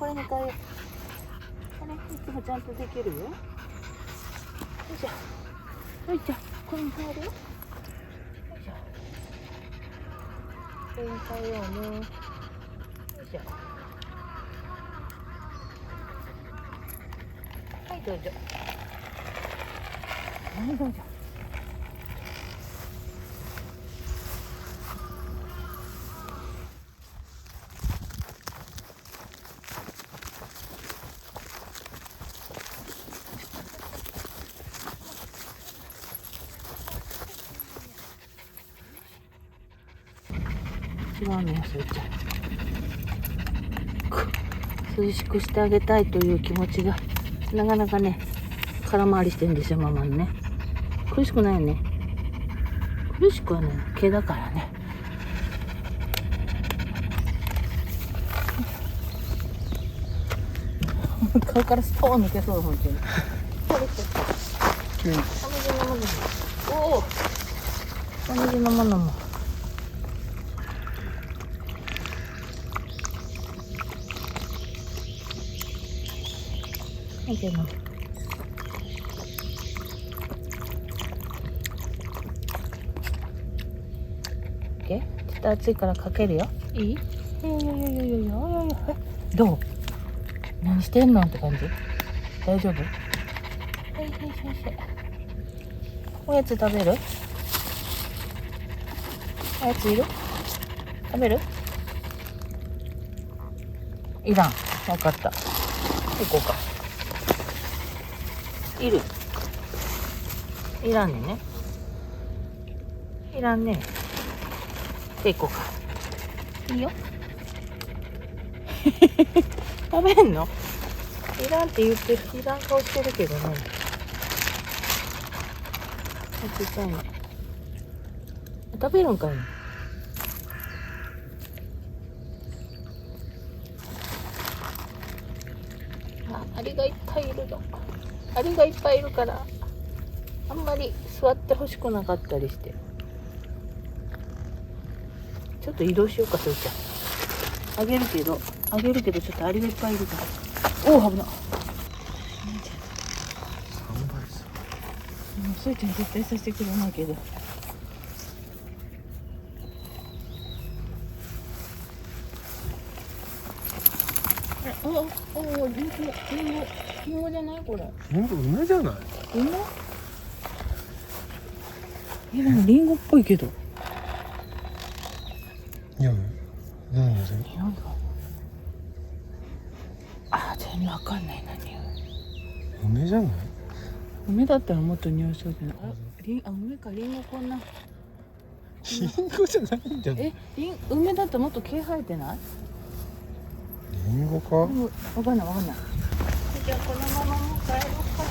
これに変えよう。これいつもちゃんとできるよ。よいしょ。よいしょ。これに変えるよ。よいしょ。これに変えようね。よいしょ。はい、どうぞ。はい、どうぞ。違うね、それちゃん。涼しくしてあげたいという気持ちがなかなかね、空回りしてるんですよ、ママにね。苦しくないよね。苦しくはね、毛だからね。顔からスポーン抜けそう、本当に。これって。お水飲むのも。おお。お水飲むのも。はいけど。ちょっと熱いからかけるよ。いい？いやいやいやいやいやいや。どう？何してんのって感じ？大丈夫？はいはいはいはい。おやつ食べる？おやついる？食べる？いらん。わかった。行こうか。いる？いらんねんね。いらんね。で行こうか。いいよ。食べんの？いらんって言ってる。いらん顔してるけどね。ちっちゃいね。食べるんかいな。アリがいっぱいいるの。アリがいっぱいいるからあんまり座ってほしくなかったりして、ちょっと移動しようか。それちゃんあげるけどちょっとアリがいっぱいいるから。おお、危な。それちゃん絶対させてくれないけど。おリンゴじゃないこれ。梅じゃない？梅？でもリンゴっぽいけど。匂い？何匂い？全然わかんないな、匂い。梅じゃない？梅だったらもっと匂いそうじゃない？梅か。リンゴこんな。リンゴじゃないんじゃない？梅だともっと毛生えてない？リンゴか？わかんない。じゃあこのままもう帰ろうか。